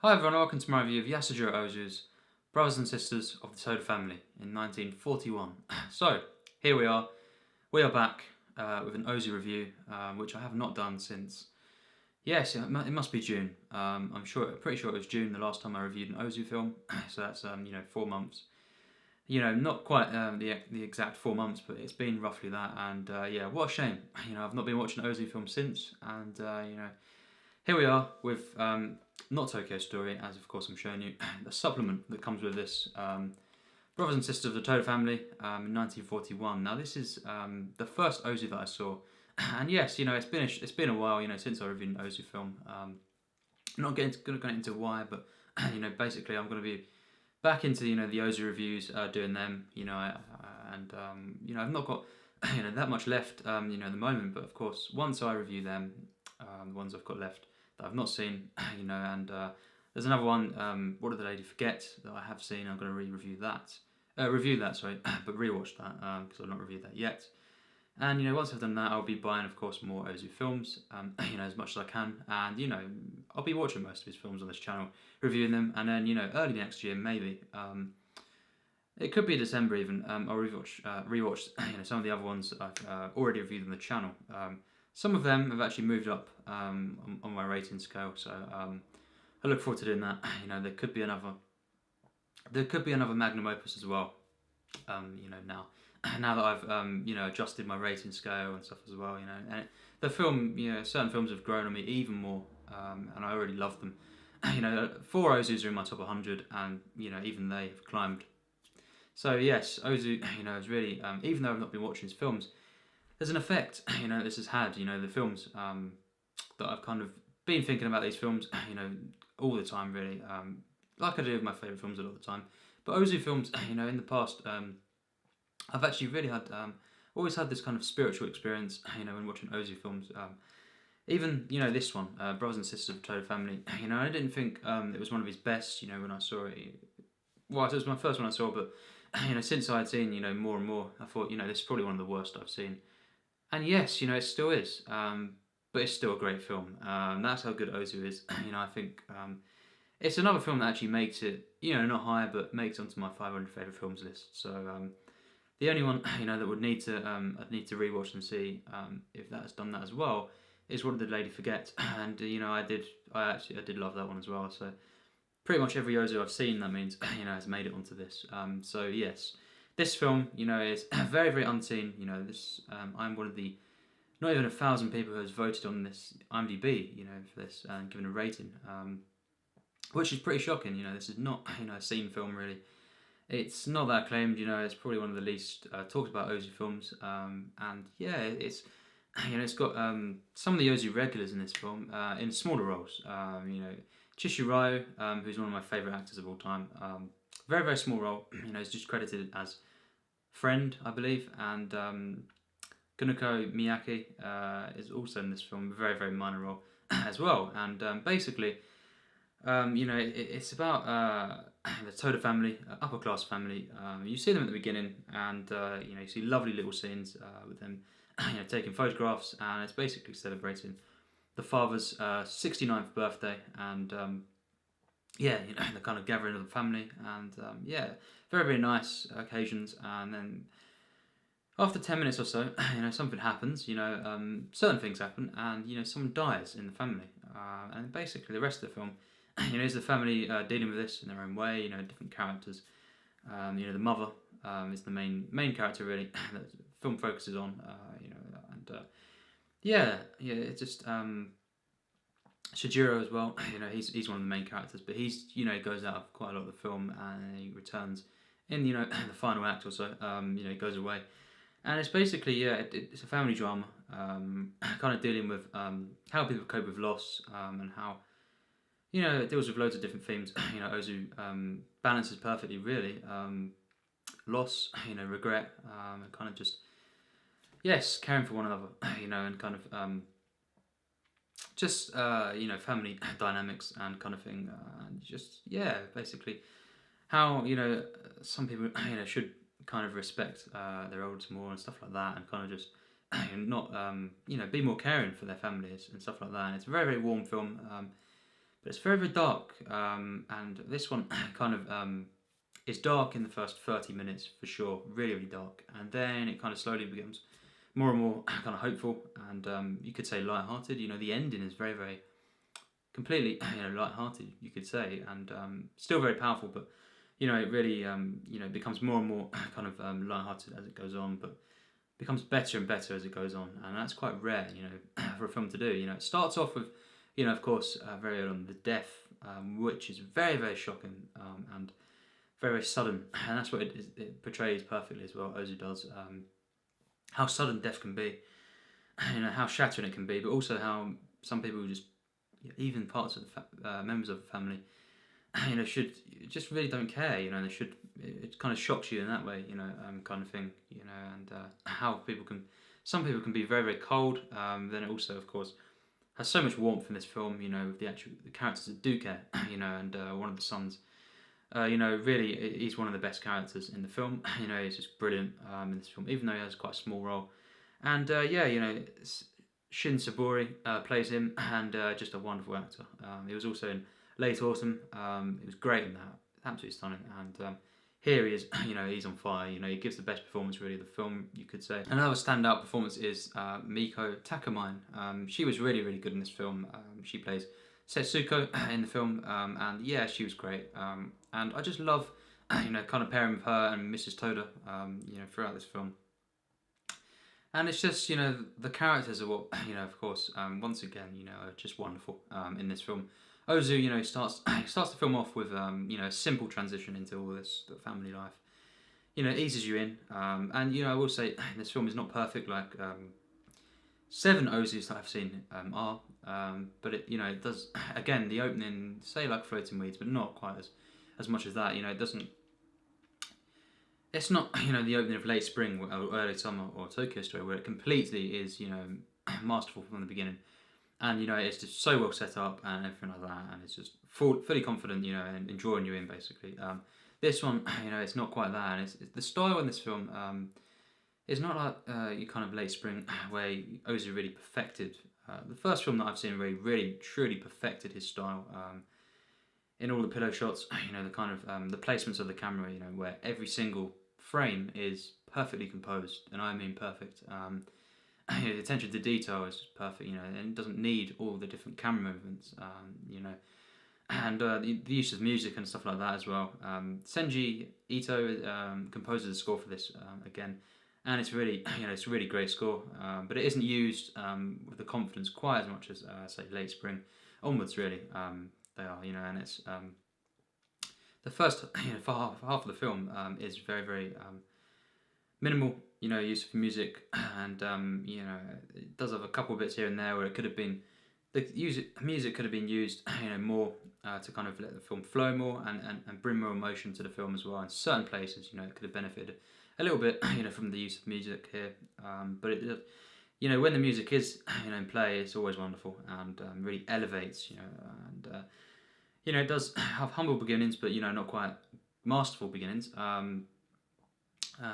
Hi everyone, welcome to my review of Yasujirô Ozu's Brothers and Sisters of the Toda Family in 1941. So, here we are back with an Ozu review, which I have not done since, yes, it must be June. Pretty sure it was June the last time I reviewed an Ozu film, so that's, 4 months. Not quite the exact 4 months, but it's been roughly that, and yeah, what a shame. I've not been watching Ozu films since, and here we are with not Tokyo Story, as of course I'm showing you, the supplement that comes with this, Brothers and Sisters of the Toda Family in 1941. Now this is the first Ozu that I saw, and yes, it's been a while, since I reviewed an Ozu film. I'm not going to go into why, but basically I'm going to be back into the Ozu reviews, doing them, I've not got that much left, at the moment, but of course once I review them, the ones I've got left that I've not seen, and there's another one, What Did the Lady Forget, that I have seen. I'm going to review that, but rewatch that, because I've not reviewed that yet. And once I've done that, I'll be buying, of course, more Ozu films, as much as I can, and I'll be watching most of his films on this channel, reviewing them, and then early next year maybe, it could be December even, I'll rewatch some of the other ones that I've already reviewed on the channel. Some of them have actually moved up on my rating scale, so I look forward to doing that. There could be another magnum opus as well. Now that I've adjusted my rating scale and stuff as well. And the film, certain films have grown on me even more, and I already love them. 4 Ozus are in my top 100, and even they have climbed. So yes, Ozu, is really, even though I've not been watching his films, there's an effect, this has had, the films, that I've kind of been thinking about these films, all the time really, like I do with my favourite films a lot of the time. But Ozu films, in the past, I've actually really had, always had this kind of spiritual experience, when watching Ozu films. Even, this one, Brothers and Sisters of the Toda Family, I didn't think it was one of his best, when I saw it. Well, it was my first one I saw, but, since I had seen, more and more, I thought, this is probably one of the worst I've seen. And yes, it still is, but it's still a great film. That's how good Ozu is. I think it's another film that actually makes it, not higher, but makes it onto my 500 favourite films list. So the only one, that would need to, I'd need to rewatch and see if that has done that as well, is What Did the Lady Forget? And I did love that one as well. So pretty much every Ozu I've seen, that means, has made it onto this. So yes. This film, is very, very unseen. I'm one of the not even 1,000 people who has voted on this IMDb, for this and given a rating, which is pretty shocking. This is not, a seen film really. It's not that acclaimed. It's probably one of the least talked about Ozu films, and yeah, it's it's got some of the Ozu regulars in this film in smaller roles. Chishû, who's one of my favourite actors of all time. Very, very small role. He's just credited as friend, I believe, and Kuniko Miyake is also in this film, a very, very minor role as well. And basically, it's about the Toda family, upper class family. You see them at the beginning, and you see lovely little scenes with them, taking photographs, and it's basically celebrating the father's 69th birthday, and yeah, the kind of gathering of the family, and yeah, very, very nice occasions. And then after 10 minutes or so, something happens, certain things happen, and someone dies in the family, and basically the rest of the film, is the family dealing with this in their own way. Different characters. The mother is the main character really that the film focuses on. Yeah, it's just Yasujirô as well. He's one of the main characters, but he's goes out of quite a lot of the film, and he returns in the final act or so. He goes away, and it's basically it's a family drama, kind of dealing with how people cope with loss, and how it deals with loads of different themes. Ozu balances perfectly really, loss, regret, and kind of just caring for one another, and kind of just family dynamics and kind of thing, and just basically how some people should kind of respect their elders more and stuff like that, and kind of just not be more caring for their families and stuff like that. And it's a very, very warm film, but it's very, very dark. And this one kind of is dark in the first 30 minutes for sure, really, really dark, and then it kind of slowly becomes more and more kind of hopeful, and you could say light-hearted. You know, the ending is very, very completely light-hearted, you could say, and still very powerful, but you know, it really becomes more and more kind of light-hearted as it goes on, but becomes better and better as it goes on, and that's quite rare, you know, for a film to do. You know, it starts off with, you know, of course, very early on, the death, which is very, very shocking, and very, very sudden, and that's what it portrays perfectly as well. Ozu does how sudden death can be, you know, how shattering it can be, but also how some people just, even parts of the members of the family, you know, should just really don't care. You know, they should. It kind of shocks you in that way, you know, kind of thing. You know, and how some people can be very, very cold. Then it also, of course, has so much warmth in this film. You know, with the characters that do care. You know, and one of the sons. You know, really, he's one of the best characters in the film. You know, he's just brilliant in this film, even though he has quite a small role. And yeah, you know, Shin Saburi plays him, and just a wonderful actor. He was also in Late Autumn. He was great in that, absolutely stunning. And here he is, you know, he's on fire. You know, he gives the best performance really of the film, you could say. Another standout performance is Mieko Takamine. She was really, really good in this film. She plays Setsuko in the film, and yeah, she was great. And I just love, you know, kind of pairing with her and Mrs. Toda, you know, throughout this film. And it's just, you know, the characters are what, you know, of course, once again, you know, are just wonderful in this film. Ozu, you know, starts the film off with, you know, a simple transition into all this, the family life. You know, it eases you in. And, you know, I will say, this film is not perfect like 7 Ozus that I've seen are. But, it, you know, it does, again, the opening, say like Floating Weeds, but not quite as much as that. You know, it doesn't, it's not, you know, the opening of Late Spring or Early Summer or Tokyo Story, where it completely is, you know, masterful from the beginning. And, you know, it's just so well set up and everything like that. And it's just fully confident, you know, and drawing you in, basically. This one, you know, it's not quite that. And it's the style in this film is not like you kind of Late Spring, where Ozu really perfected. The first film that I've seen really, really, truly perfected his style. In all the pillow shots, you know, the kind of the placements of the camera, you know, where every single frame is perfectly composed, and I mean perfect. The attention to detail is just perfect, you know, and it doesn't need all the different camera movements, you know, and the use of music and stuff like that as well. Senji Ito composes the score for this again, and it's really, you know, it's a really great score, but it isn't used with the confidence quite as much as say Late Spring onwards, really. They are, you know, and it's the first, you know, for half of the film is very, very minimal, you know, use of music, and you know, it does have a couple of bits here and there where it could have been, music could have been used, you know, more to kind of let the film flow more and bring more emotion to the film as well. In certain places, you know, it could have benefited a little bit, you know, from the use of music here, but it, you know, when the music is, you know, in play, it's always wonderful and really elevates, you know, and you know, it does have humble beginnings, but, you know, not quite masterful beginnings.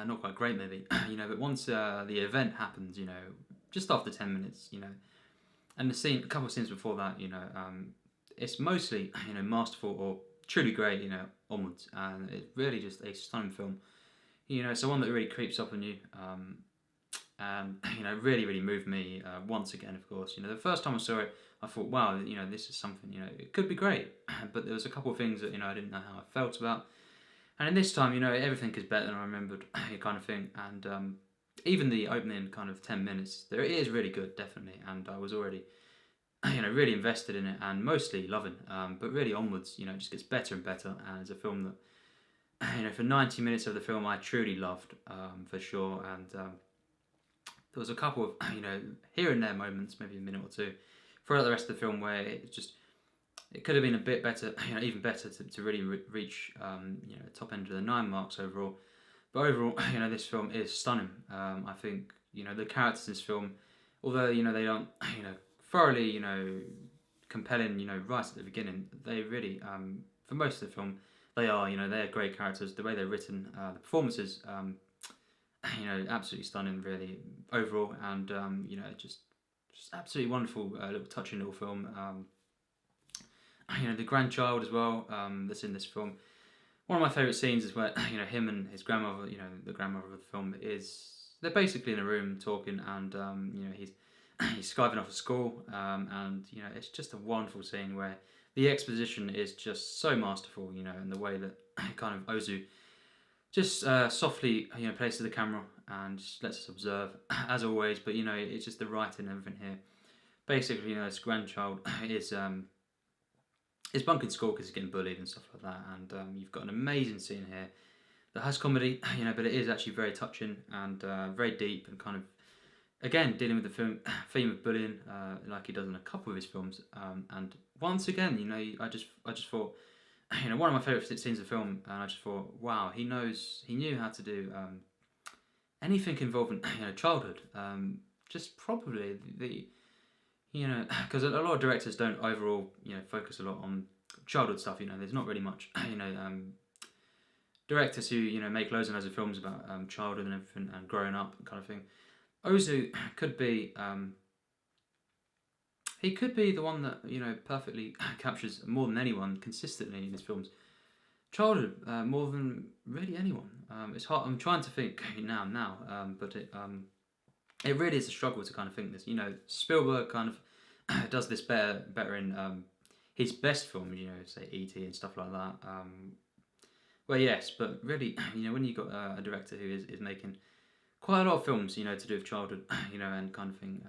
Not quite great, maybe, you know, but once the event happens, you know, just after 10 minutes, you know, and a couple of scenes before that, you know, it's mostly, you know, masterful or truly great, you know, onwards, and it's really just a stunning film. You know, it's the one that really creeps up on you, and, you know, really, really moved me once again, of course. You know, the first time I saw it, I thought, wow, you know, this is something, you know, it could be great, but there was a couple of things that, you know, I didn't know how I felt about. And in this time, you know, everything is better than I remembered, kind of thing. And even the opening kind of 10 minutes, there it is really good, definitely. And I was already, you know, really invested in it and mostly loving. But really onwards, you know, it just gets better and better. And it's a film that, you know, for 90 minutes of the film, I truly loved, for sure. And there was a couple of, you know, here and there moments, maybe a minute or two, throughout the rest of the film where it could have been a bit better, you know, even better to really reach, you know, the top end of the 9 marks overall. But overall, you know, this film is stunning. I think, you know, the characters in this film, although, you know, they aren't, you know, thoroughly, you know, compelling, you know, right at the beginning, they really, for most of the film, they are, you know, they're great characters. The way they're written, the performances, you know, absolutely stunning, really, overall, and, you know, just absolutely wonderful, little touching little film. the grandchild as well, that's in this film. One of my favourite scenes is where him and his grandmother, the grandmother of the film, they're basically in a room talking, and he's skiving off of school, and it's just a wonderful scene where the exposition is just so masterful, and the way that kind of Ozu just softly places the camera and just lets us observe as always. But it's just the writing and everything here. Basically, this grandchild is bunking school because he's getting bullied and stuff like that, and you've got an amazing scene here that has comedy, but it is actually very touching and very deep, and kind of again dealing with the theme of bullying, like he does in a couple of his films. And once again, I just thought, one of my favourite scenes of the film, and I just thought, wow, he knew how to do anything involving childhood, just probably because a lot of directors don't overall focus a lot on childhood stuff. There's not really much directors who make loads and loads of films about childhood and everything and growing up and kind of thing. Ozu could be he could be the one that perfectly captures more than anyone consistently in his films childhood, more than really anyone. It's hard. I'm trying to think now, but it really is a struggle to kind of think this. Spielberg kind of does this better in his best films, say E.T. and stuff like that. Well, yes, but really, when you've got a director who is making quite a lot of films, to do with childhood, and kind of thing,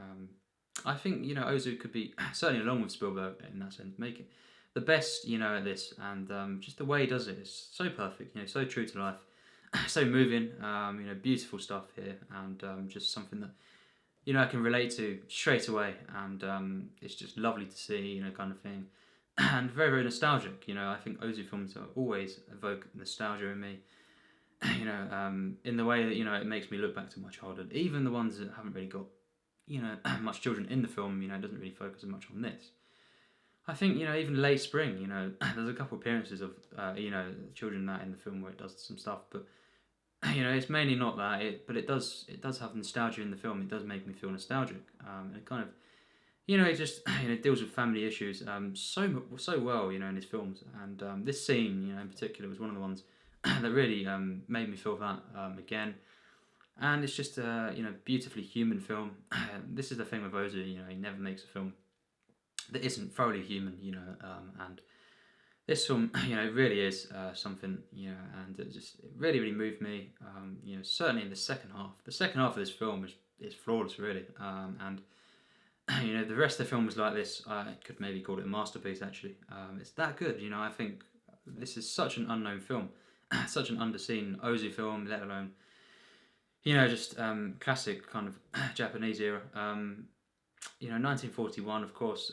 I think, Ozu could be, certainly along with Spielberg in that sense, make it the best, at this, and just the way he does it is so perfect, so true to life, so moving, beautiful stuff here, and just something that, I can relate to straight away, and it's just lovely to see, kind of thing, and very, very nostalgic. I think Ozu films always evoke nostalgia in me, in the way that, it makes me look back to my childhood, even the ones that haven't really got, much children in the film, it doesn't really focus as much on this. I think, even Late Spring, there's a couple of appearances of, children that in the film where it does some stuff, but it's mainly not that. But it does have nostalgia in the film. It does make me feel nostalgic, and it kind of, it just deals with family issues so well, in his films. And this scene, in particular, was one of the ones that really made me feel that again. And it's just a beautifully human film. This is the thing with Ozu. He never makes a film that isn't thoroughly human. And this film, really is something, and it really, really moved me. Certainly in the second half. The second half of this film is flawless, really. And the rest of the film was like this. I could maybe call it a masterpiece. Actually, it's that good. I think this is such an unknown film, such an underseen Ozu film, let alone, just classic kind of Japanese era. 1941, of course,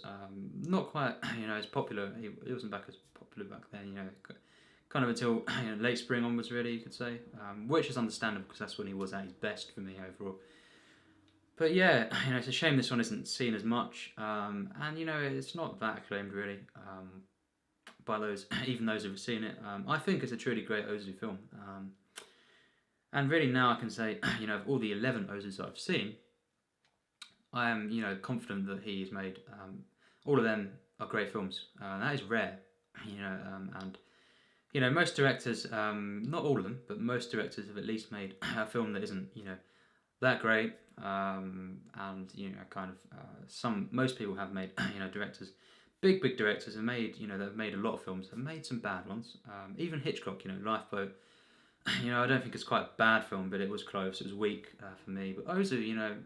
not quite, as popular. He wasn't back as popular back then, kind of until late spring onwards, really, you could say, which is understandable because that's when he was at his best for me overall. But yeah, it's a shame this one isn't seen as much, and it's not that acclaimed really, by even those who've seen it. I think it's a truly great Ozu film, and really now I can say, of all the 11 Ozus that I've seen, I am, confident that he's made, all of them are great films. That is rare, and, most directors, not all of them, but most directors have at least made a film that isn't, that great, and, kind of, most people have made, directors, big directors have made, that have made a lot of films, have made some bad ones, even Hitchcock, Lifeboat, I don't think it's quite a bad film, but it was close, it was weak for me, but Ozu,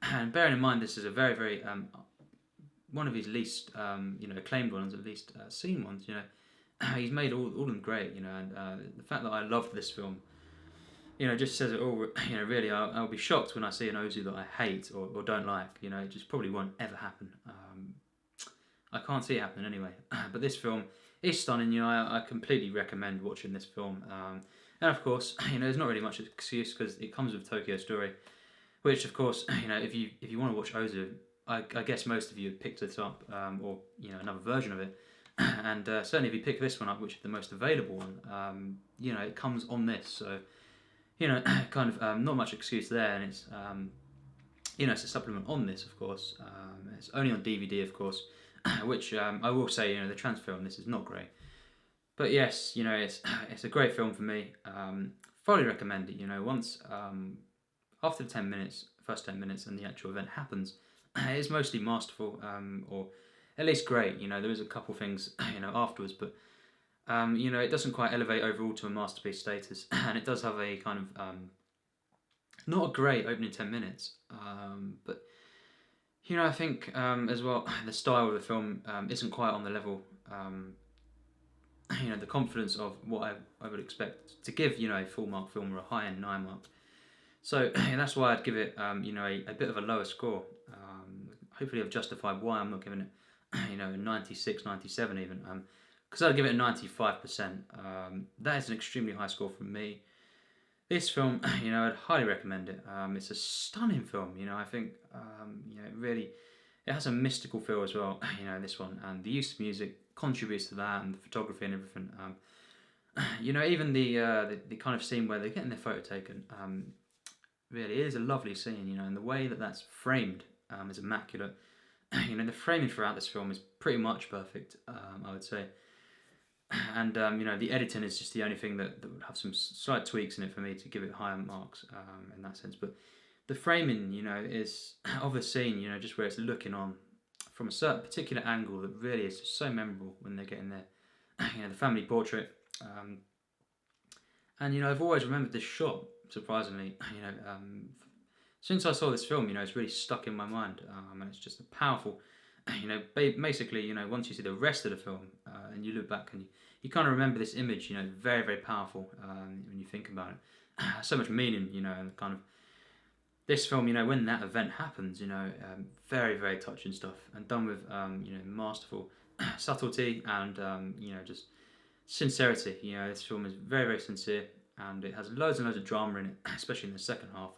and bearing in mind this is a very, very, one of his least, acclaimed ones, at least seen ones, he's made all of them great, and the fact that I loved this film, just says it all, really, I'll be shocked when I see an Ozu that I hate or don't like, it just probably won't ever happen. I can't see it happening anyway, but this film is stunning, I completely recommend watching this film, and of course, there's not really much excuse because it comes with Tokyo Story, which of course, if you want to watch Ozu, I guess most of you have picked it up, or another version of it, and certainly if you pick this one up, which is the most available one, it comes on this, so kind of not much excuse there, and it's it's a supplement on this, of course. It's only on DVD, of course, which I will say, the transfer on this is not great. But yes, it's a great film for me. Fully recommend it. Once after the first 10 minutes, and the actual event happens, it's mostly masterful, or at least great. There is a couple things afterwards, but it doesn't quite elevate overall to a masterpiece status, and it does have a kind of not a great opening 10 minutes, but I think as well the style of the film isn't quite on the level. The confidence of what I would expect to give a full mark film or a high end 9 mark. So that's why I'd give it a bit of a lower score. Hopefully I've justified why I'm not giving it a 96, 97 even, because I'd give it a 95%. That is an extremely high score from me. This film, I'd highly recommend it. It's a stunning film. I think it has a mystical feel as well. This one, and the use of music contributes to that, and the photography and everything. Even the kind of scene where they're getting their photo taken. Really is a lovely scene. And the way that that's framed is immaculate. The framing throughout this film is pretty much perfect. I would say. And the editing is just the only thing that would have some slight tweaks in it for me to give it higher marks in that sense. But the framing, is of the scene, just where it's looking on from a certain particular angle that really is just so memorable when they're getting there. The family portrait, and I've always remembered this shot. Surprisingly, since I saw this film, it's really stuck in my mind, and it's just a powerful. Basically, once you see the rest of the film and you look back and you kind of remember this image, very, very powerful when you think about it. So much meaning, and kind of this film, when that event happens, very, very touching stuff, and done with, masterful subtlety and, just sincerity. This film is very, very sincere, and it has loads and loads of drama in it, especially in the second half.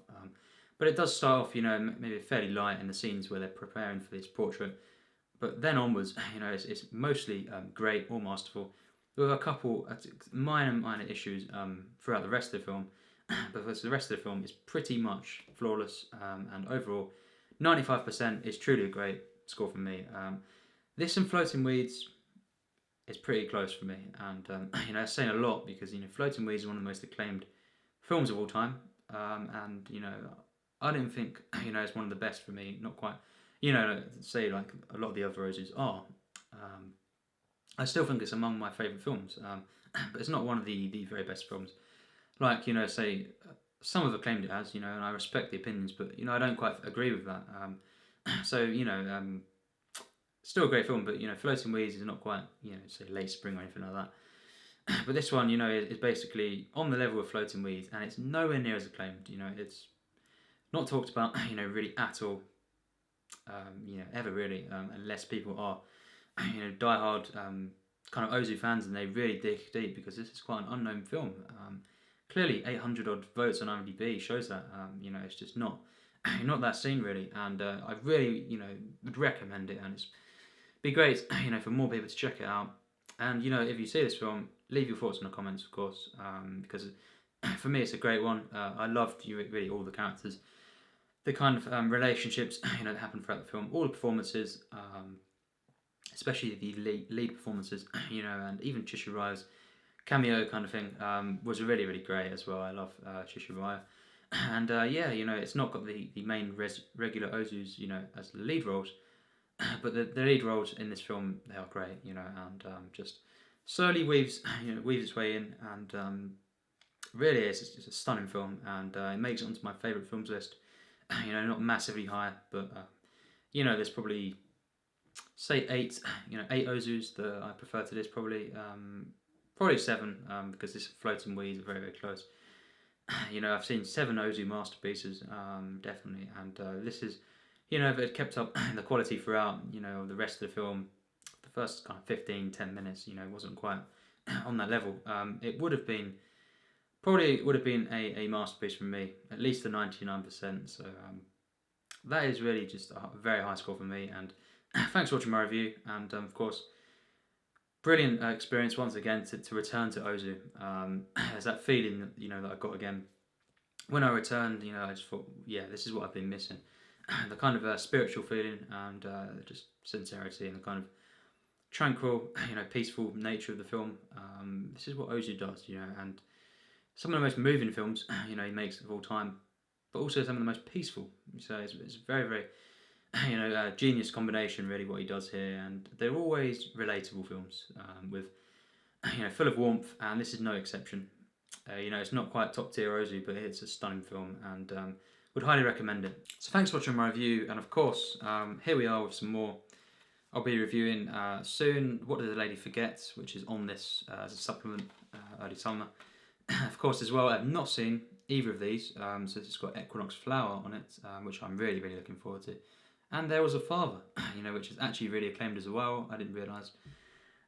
But it does start off, maybe fairly light in the scenes where they're preparing for this portrait. But then onwards, it's mostly great or masterful, with a couple minor issues throughout the rest of the film. But the rest of the film is pretty much flawless, and overall, 95% is truly a great score for me. This and Floating Weeds is pretty close for me, and it's saying a lot because Floating Weeds is one of the most acclaimed films of all time, and I don't think it's one of the best for me. Not quite. Say like a lot of the other Ozus are. I still think it's among my favourite films, but it's not one of the very best films. Like, say, some have acclaimed it as, and I respect the opinions, but, I don't quite agree with that. Still a great film, but, Floating Weeds is not quite, say, late spring or anything like that. But this one, is basically on the level of Floating Weeds, and it's nowhere near as acclaimed. It's not talked about, really at all. Ever really, unless people are, diehard kind of Ozu fans, and they really dig deep, because this is quite an unknown film. Clearly, 800 odd votes on IMDb shows that. It's just not that scene really, and I really, would recommend it, and it's be great, for more people to check it out. And if you see this film, leave your thoughts in the comments, of course, because for me it's a great one. I loved really all the characters. The kind of relationships that happen throughout the film, all the performances, especially the lead performances, and even Chishû's cameo kind of thing was really, really great as well. I love Chishû, and it's not got the main regular Ozus as the lead roles, but the lead roles in this film, they are great, and just slowly weaves its way in, and really it's a stunning film, and it makes it onto my favourite films list. Not massively high, but there's probably say 8 Ozus that I prefer to this, probably 7, because this Floating Weeds are very, very close. I've seen 7 Ozu masterpieces, definitely, and this is, if it kept up the quality throughout, the rest of the film, the first kind of 15-10 minutes, wasn't quite on that level. It would have been a masterpiece from me, at least a 99%. So that is really just a very high score for me. And thanks for watching my review. And of course, brilliant experience once again to return to Ozu. There's that feeling that I got again when I returned. I just thought, yeah, this is what I've been missing. the kind of spiritual feeling and just sincerity and the kind of tranquil, peaceful nature of the film. This is what Ozu does, and some of the most moving films, he makes of all time, but also some of the most peaceful. So it's very, very, genius combination, really, what he does here, and they're always relatable films with, full of warmth, and this is no exception. It's not quite top tier Ozu, but it's a stunning film, and would highly recommend it. So thanks for watching my review, and of course, here we are with some more. I'll be reviewing soon What Did the Lady Forget, which is on this as a supplement, early summer. Of course, as well, I've not seen either of these, so it's got Equinox Flower on it, which I'm really, really looking forward to. And There Was a Father, which is actually really acclaimed as well, I didn't realise.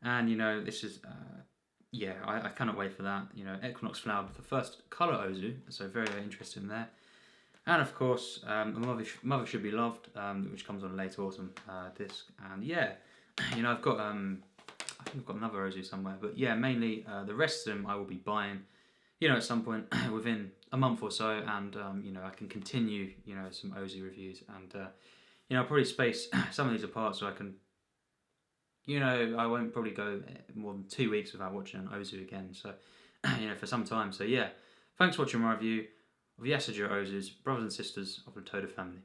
And, this is, I cannot wait for that. Equinox Flower, the first colour Ozu, so very, very interesting there. And of course, Mother Should Be Loved, which comes on a late autumn disc. And yeah, I've got, I think I've got another Ozu somewhere, but yeah, mainly the rest of them I will be buying, at some point within a month or so, and I can continue, some Ozu reviews, and I'll probably space some of these apart so I can, I won't probably go more than 2 weeks without watching an Ozu again, so, for some time. So yeah, thanks for watching my review of Yasujirô Ozu's Brothers and Sisters of the Toda Family.